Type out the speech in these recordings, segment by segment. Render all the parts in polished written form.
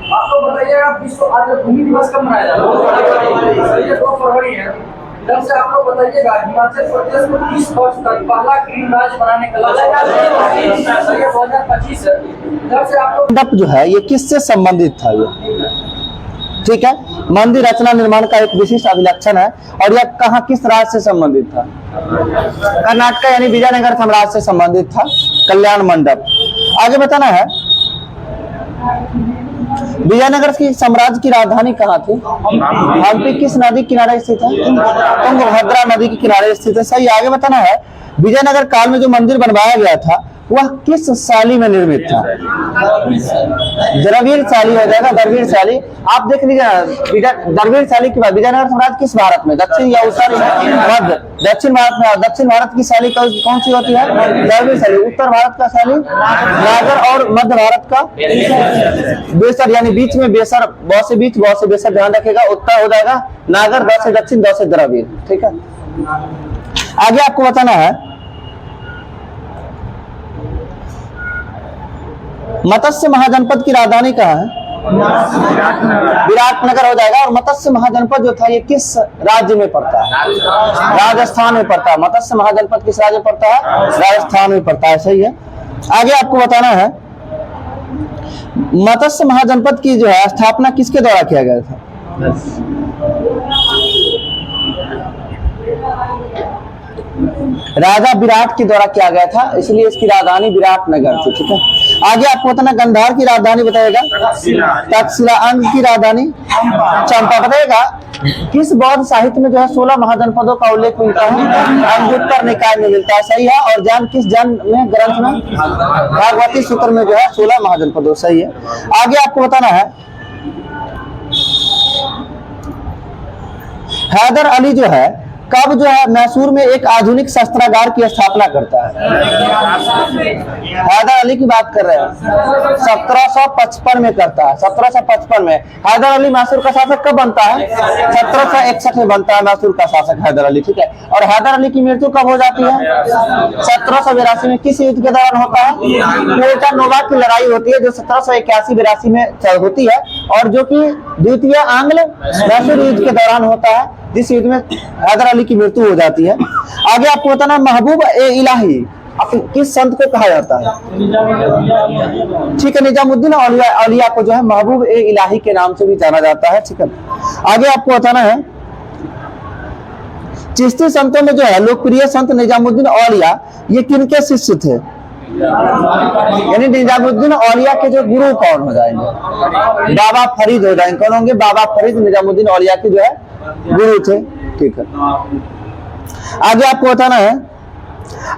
आपको बताइएगा विश्व आर्द्र भूमि दिवस कब मनाया जाता है? 2 फरवरी है। इधर से आप लोग बताइएगा हिमाचल प्रदेश को 30 वर्ष तक पहला ग्रीन राज्य बनाने का लक्ष्य 2025 है। इधर से आप लोग मंडप जो है ये किससे संबंधित था? ये ठीक है, मंदिर रचना निर्माण का एक विशिष्ट अभिलक्षण है। और यह कहाँ किस राज्य से संबंधित था? कर्नाटक यानी विजयनगर साम्राज्य से संबंधित था कल्याण मंडप। आगे बताना है विजयनगर की साम्राज्य की राजधानी कहाँ थी? हम्पी किस नदी किनारे स्थित है? तुंगभद्रा नदी के किनारे स्थित है। सही। आगे बताना है विजयनगर काल में जो मंदिर बनवाया गया था वह किस शैली में निर्मित था? द्रविड़ शैली हो जाएगा, द्रविड़ शैली। आप देख लीजिए द्रविड़ शैली के बाद विजयनगर साम्राज्य किस भारत में, दक्षिण या उत्तर मध्य? दक्षिण भारत में। दक्षिण भारत की शैली कौन सी होती है? द्रविड़ शैली। उत्तर भारत का शैली नागर और मध्य भारत का बेसर, यानी बीच में बेसर, बहुत से बीच बहुत से बेसर, ध्यान रखेगा। उत्तर हो जाएगा नागर, द से दक्षिण, द से द्रविड़। ठीक है, आगे आपको बताना है मत्स्य महाजनपद की राजधानी कहाँ है? विराटनगर हो जाएगा। और मत्स्य महाजनपद जो था ये किस राज्य में पड़ता है? राजस्थान में पड़ता है। मत्स्य महाजनपद किस राज्य में पड़ता है? राजस्थान में पड़ता है। सही है। आगे आपको बताना है मत्स्य महाजनपद की जो है स्थापना किसके द्वारा किया गया था? राजा विराट के द्वारा किया गया था, इसलिए इसकी राजधानी विराटनगर थी। ठीक है, आगे आपको बताना गंधार की राजधानी बताएगा तक्षशिला। अंग की राजधानी चंपा बताएगा। किस बौद्ध साहित्य में जो है 16 महाजनपदों का उल्लेख मिलता है? अंगुत्तर निकाय में मिलता है। सही है। और किस जन में ग्रंथ में? भागवती सूत्र में जो है 16 महाजनपदों। सही है। आगे आपको बताना है हैदर अली जो है कब जो है मैसूर में एक आधुनिक शस्त्रागार की स्थापना करता है? हैदर अली की बात कर रहे हैं, 1755 में करता है। 1755 में हैदर अली मैसूर का शासक कब बनता है? 1761 में बनता है मैसूर का शासक हैदर अली। ठीक है। और हैदर अली की मृत्यु कब हो जाती है? 1782 में। किस युद्ध के दौरान होता है? पोल्टा नोवा की लड़ाई होती है जो 1781-82 में होती है, और जो कि द्वितीय आंग्ल मैसूर युद्ध के दौरान होता है, जिस युद्ध में हैदर अली की मृत्यु हो जाती है। आगे आपको बताना महबूब ए इलाही किस संत को कहा जाता है? ठीक है, निजामुद्दीन औलिया को जो है महबूब ए इलाही के नाम से भी जाना जाता है। ठीक है, आगे आपको बताना है चिश्ती संतों में जो है लोकप्रिय संत निजामुद्दीन औलिया ये किनके शिष्य थे? यानी निजामुद्दीन औलिया के जो गुरु कौन हो जाएंगे? बाबा फरीद हो जाएंगे। कौन होंगे? बाबा फरीद निजामुद्दीन औलिया के जो है गुरु थे। ठीक है, आगे आपको बताना है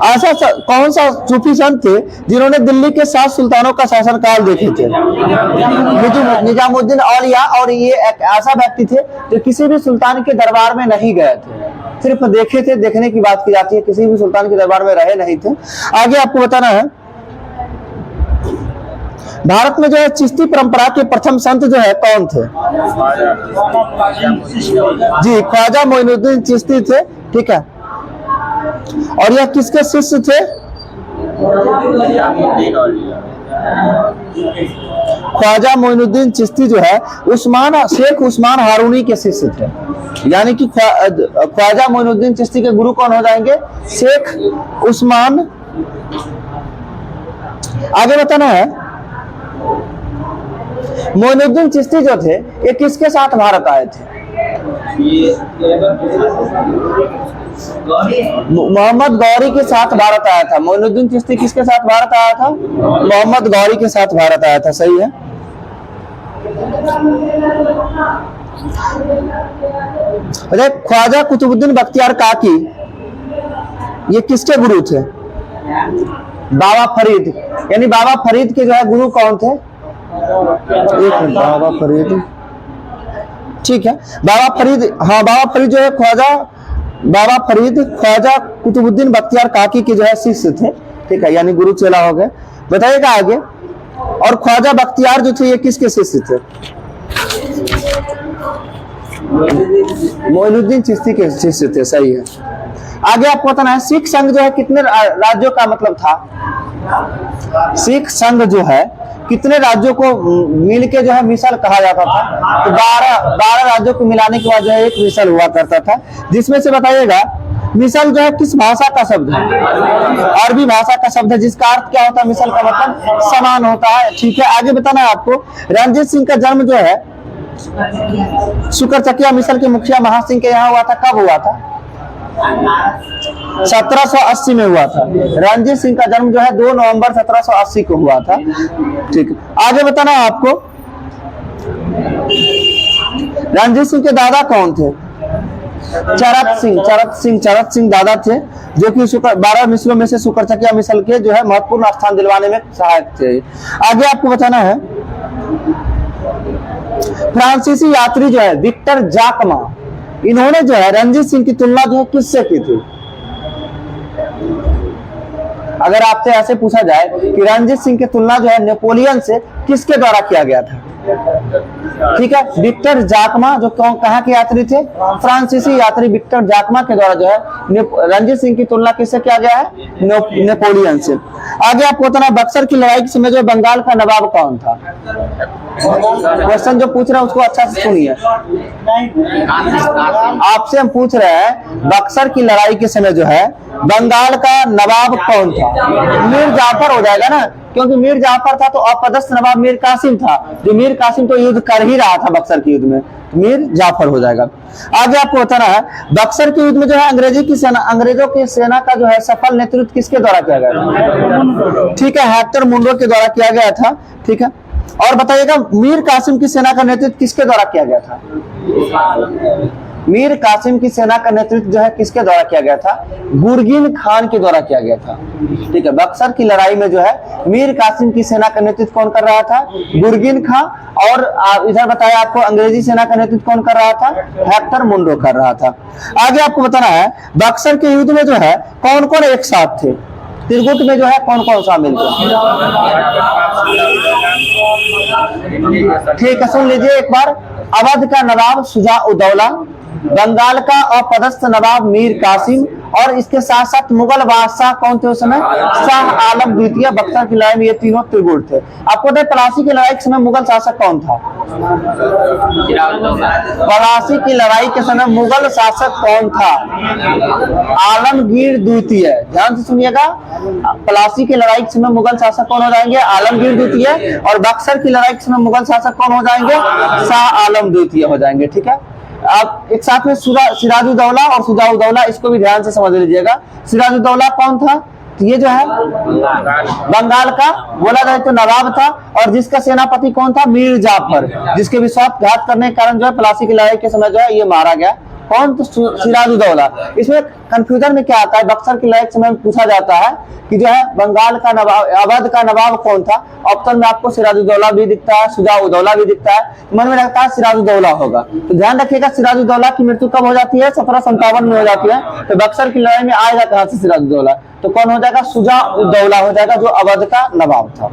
ऐसा कौन सा सूफी संत थे जिन्होंने दिल्ली के 7 सुल्तानों का शासनकाल देखे थे? निजामुद्दीन औलिया। और ये एक ऐसा व्यक्ति थे जो किसी भी सुल्तान के दरबार में नहीं गए थे, सिर्फ देखे थे। देखने की बात की जाती है, किसी भी सुल्तान के दरबार में रहे नहीं थे। आगे आपको बताना है भारत में जो है चिश्ती परंपरा के प्रथम संत जो है कौन थे? जी, ख्वाजा मोइनुद्दीन चिश्ती थे। ठीक है, और यह किसके शिष्य थे? ख्वाजा मोइनुद्दीन चिश्ती जो है शेख उस्मान हारूनी के शिष्य थे। यानी कि ख्वाजा मोइनुद्दीन चिश्ती के गुरु कौन हो जाएंगे? शेख उस्मान। आगे बताना है मोइनुद्दीन चिश्ती जो थे ये किसके साथ भारत आए थे? मोहम्मद गौरी के साथ भारत आया था। मोइनुद्दीन चिश्ती किसके साथ भारत आया था? मोहम्मद गौरी के साथ भारत आया था। सही है। ख्वाजा कुतुबुद्दीन बख्तियार काकी ये किसके गुरु थे? बाबा फरीद। यानी बाबा फरीद के जो है गुरु कौन थे? बाबा फरीद। ठीक है, बाबा फरीद। हाँ, बाबा फरीद जो है बाबा फरीद ख्वाजा कुतुबुद्दीन बख्तियार काकी के जो है शिष्य थे। ठीक है, यानी गुरु चेला हो गए। बताइएगा आगे। और ख्वाजा बख्तियार जो थे ये किसके शिष्य थे? मोइनुद्दीन चिश्ती के शिष्य थे। सही है। आगे आपको बताना है सिख संघ जो है कितने राज्यों का मतलब था। सिख संघ जो है कितने राज्यों को मिलके जो है मिसल कहा जाता था। तो 12 राज्यों को मिलाने के बाद जो है एक मिसल हुआ करता था, जिसमें से बताइएगा मिसल जो है किस भाषा का शब्द है? अरबी भाषा का शब्द है, जिसका अर्थ क्या होता है? मिसल का मतलब समान होता है। ठीक है, आगे बताना है आपको रणजीत सिंह का जन्म जो है शुक्रचकिया मिसल के मुखिया महासिंह के यहाँ हुआ था। कब हुआ था? 1780 में हुआ था। रणजीत सिंह का जन्म जो है 2 नवंबर 1780 को हुआ था। ठीक है, आगे बताना है आपको रणजीत सिंह के दादा कौन थे? चरत सिंह दादा थे, जो कि 12 मिसलों में से शुक्रचकिया मिसल के जो है महत्वपूर्ण स्थान दिलवाने में सहायक थे। आगे आपको बताना है फ्रांसीसी यात्री जो है विक्टर जाकमा, इन्होंने जो है रणजीत सिंह की तुलना जो है किससे की थी? अगर आपसे ऐसे पूछा जाए कि रणजीत सिंह की तुलना जो है नेपोलियन से किसके द्वारा किया गया था? ठीक है, विक्टर जाकमा जो कहाँ के यात्री थे? फ्रांसीसी यात्री विक्टर जाकमा के द्वारा जो है रणजीत सिंह की तुलना किससे किया गया है? नेपोलियन से। आगे आपको बताना बक्सर की लड़ाई के समय जो बंगाल का नवाब कौन था? क्वेश्चन जो पूछ रहे हैं उसको अच्छा से सुनिए। आपसे हम पूछ रहे हैं बक्सर की लड़ाई के समय जो है बंगाल का नवाब कौन था? मीर जाफर हो जाएगा ना, क्योंकि मीर जाफर था तो अपदस्थ नवाब मीर कासिम था, जो मीर कासिम तो युद्ध कर ही रहा था बक्सर के युद्ध में, मीर जाफर हो जाएगा। आगे आपको बताना है बक्सर के युद्ध में जो है अंग्रेजों की सेना का जो है सफल नेतृत्व किसके द्वारा किया गया था? ठीक है, हेक्टर मुंडो के द्वारा किया गया था। ठीक है, और बताइएगा मीर कासिम की सेना का नेतृत्व किसके द्वारा किया गया था? मीर कासिम की सेना का नेतृत्व जो है किसके द्वारा किया गया था? गुरगिन खान के द्वारा किया गया था। ठीक है, बक्सर की लड़ाई में जो है मीर कासिम की सेना का नेतृत्व कौन कर रहा था? गुरगिन खान। और इधर बताया आपको अंग्रेजी सेना का नेतृत्व कौन कर रहा था? हेक्टर मुंडो कर रहा था। आगे आपको बताना है बक्सर के युद्ध में जो है कौन कौन एक साथ थे? त्रिगुट में जो है कौन कौन शामिल थे? ठीक है, सुन लीजिए एक बार। अवध का नवाब शुजा-उद-दौला, बंगाल का अपदस्थ नवाब मीर कासिम, और इसके साथ साथ मुगल बादशाह कौन थे उस समय? शाह आलम द्वितीय। बक्सर की लड़ाई में ये तीनों त्रिगुट थे। आपको पता है प्लासी की लड़ाई के समय मुगल शासक कौन था? प्लासी की लड़ाई के समय मुगल शासक कौन था? आलमगीर द्वितीय। ध्यान से सुनिएगा, प्लासी की लड़ाई के समय मुगल शासक कौन हो जाएंगे? आलमगीर द्वितीय। और बक्सर की लड़ाई के समय मुगल शासक कौन हो जाएंगे? शाह आलम द्वितीय हो जाएंगे। ठीक है, आप एक साथ में सिराजुद्दौला और शुजा-उद-दौला, इसको भी ध्यान से समझ लीजिएगा। सिराजुद्दौला कौन था? तो ये जो है बंगाल का बोला जाए तो नवाब था, और जिसका सेनापति कौन था? मीर जाफर, जिसके विश्वासघात करने के कारण जो है प्लासी की लड़ाई के समय जो है ये मारा गया। कौन? तो सिराजुद्दौला। इसमें कंफ्यूजन में क्या आता है, बक्सर की लड़ाई के समय पूछा जाता है कि जो है बंगाल का नवाब, अवध का नवाब कौन था? ऑप्शन में आपको सिराजुद्दौला भी दिखता है, शुजा-उद-दौला भी दिखता है, मन में लगता है सिराजुद्दौला होगा। तो ध्यान रखिएगा सिराजुद्दौला की मृत्यु कब हो जाती है? 1757 में हो जाती है। तो बक्सर की लड़ाई में आएगा कहां से सिराजुद्दौला? तो कौन हो जाएगा? शुजा-उद-दौला हो जाएगा, जो अवध का नवाब था।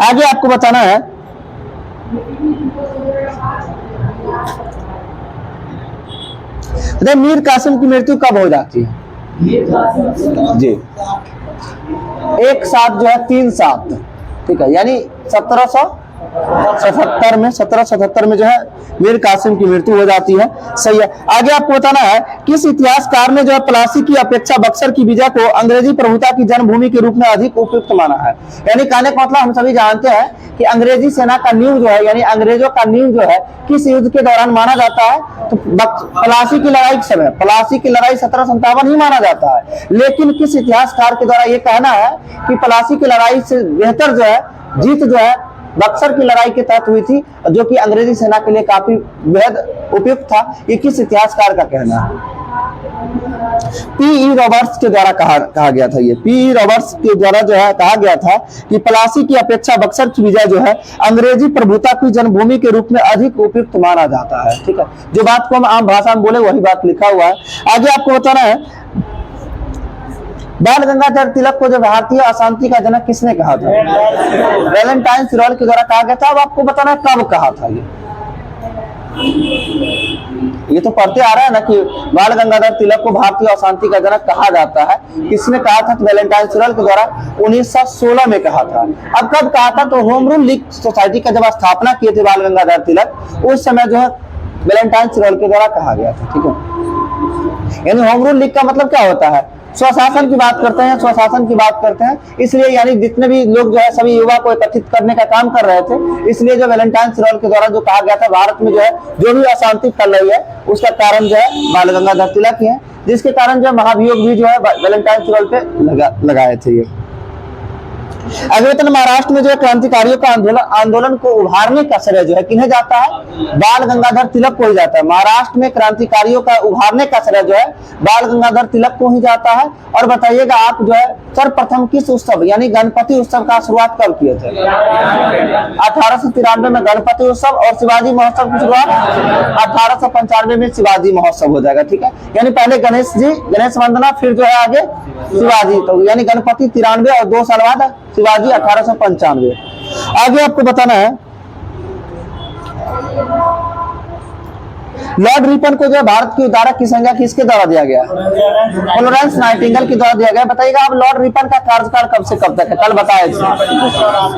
आगे आपको बताना है मीर कासिम की मृत्यु कब हो जाती है? जी, एक साथ जो है 3/7। ठीक है, यानी 1777 में जो है मीर कासिम की मृत्यु हो जाती है। सही है। आगे आपको बताना है किस इतिहासकार ने जो है प्लासी की अपेक्षा बक्सर की विजय को अंग्रेजी प्रभुता की जन्मभूमि के रूप में अधिक उपयुक्त माना है? यानी कहने का मतलब हम सभी जानते हैं कि अंग्रेजी सेना का नींव जो है, यानी अंग्रेजों का नींव जो है किस युद्ध के दौरान माना जाता है? तो प्लासी की लड़ाई के समय। प्लासी की लड़ाई 1757 ही माना जाता है, लेकिन किस इतिहासकार के द्वारा ये कहना है कि प्लासी की लड़ाई से बेहतर जो है जीत जो है बक्सर की लड़ाई के तहत हुई थी, जो कि अंग्रेजी सेना के लिए काफी बेहद उपयुक्त था? ये किस इतिहासकार का कहना है? पी.ई. रॉबर्ट्स के द्वारा कहा गया था। ये पी.ई. रॉबर्ट्स के द्वारा जो है कहा गया था कि प्लासी की अपेक्षा बक्सर की विजय जो है अंग्रेजी प्रभुता की जन्मभूमि के रूप में अधिक उपयुक्त माना जाता है। ठीक है, जो बात को हम आम भाषा में बोले वही बात लिखा हुआ है। आगे आपको बताना है बाल गंगाधर तिलक को जो भारतीय अशांति का जनक किसने कहा था? वैलेंटाइन सिरोल के द्वारा कहा गया था। अब आपको बताना है कब कहा था ये तो पढ़ते आ रहा है ना कि बाल गंगाधर तिलक को भारतीय अशांति का जनक कहा जाता है। किसने कहा था? वैलेंटाइन सुरल के द्वारा 1916 में कहा था। अब कब कहा था? तो होम रूल लीग सोसाइटी का जब स्थापना किए थे बाल गंगाधर तिलक, उस समय जो है वैलेंटाइन सुरल के द्वारा कहा गया था। ठीक है, यानी होम रूल लीग का मतलब क्या होता है? स्वशासन की बात करते हैं, स्वशासन की बात करते हैं। इसलिए यानी जितने भी लोग जो है सभी युवा को एकत्रित करने का काम कर रहे थे। इसलिए जो वैलेंटाइन सुरल के द्वारा जो कहा गया था भारत में जो है जो भी अशांति फैल रही है उसका कारण जो है बाल गंगाधर तिलक ही है, जिसके कारण जो महाभियोग भी जो है वैलेंटाइन सुरल पे लगाए थे। ये अगले महाराष्ट्र में जो है क्रांतिकारियों का आंदोलन को उभारने का श्रेय जो है किन्हें जाता है? बाल गंगाधर तिलक को ही जाता है। महाराष्ट्र में क्रांतिकारियों का उभारने का श्रेय जो है बाल गंगाधर तिलक को ही जाता है। और बताइएगा आप जो है सर्वप्रथम किस उत्सव यानी गणपति उत्सव का शुरुआत कब किए थे? 1893 में गणपति उत्सव, और शिवाजी महोत्सव की शुरुआत 1895 में शिवाजी महोत्सव हो जाएगा। ठीक है, यानी पहले गणेश वंदना, फिर जो है आगे शिवाजी, तो यानी गणपति 93 और 2 साल बाद शिवाजी 1895। आगे आपको बताना है लॉर्ड रिपन को जो भारत की उदारक की संज्ञा किसके द्वारा दिया गया? फ्लोरेंस नाइटिंगेल के द्वारा दिया गया। बताइएगा आप लॉर्ड रिपन का कार्यकाल कब से कब तक है? कल बताया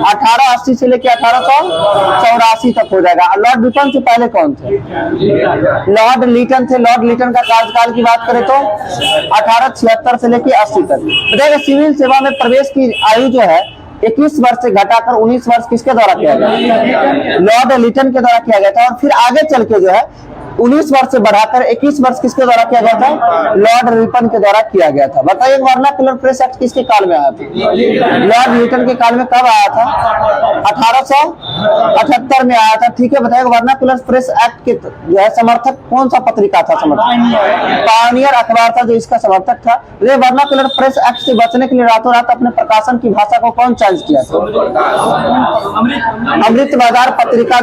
1880 से लेकर 1884 तक हो जाएगा। लॉर्ड रिपन से पहले कौन थे? लॉर्ड लिटन थे। लॉर्ड लिटन का कार्यकाल की बात करें तो 1876 से लेकर 80 तक। बताइएगा सिविल सेवा में प्रवेश की आयु जो है 21 वर्ष से घटाकर 19 वर्ष किसके द्वारा किया गया? लॉर्ड लिटन के द्वारा किया गया था। और फिर आगे चल के जो है 19 वर्ष से बढ़ाकर 21 वर्ष किसके द्वारा किया गया था? लॉर्ड रिपन के द्वारा किया गया था। बताइए वर्नाक्युलर प्रेस एक्ट किसके काल में आया था? लॉर्ड लिटन के काल में। कब आया था? 1878 में आया था। ठीक है, बताइए वर्नाक्युलर प्रेस एक्ट के जो है समर्थक कौन सा पत्रिका था? समर्थक पायनियर अखबार था जो इसका समर्थक था। वर्नाक्युलर प्रेस एक्ट से बचने के लिए रातों रात अपने प्रकाशन की भाषा को कौन चेंज किया था? अमृत बाजार पत्रिका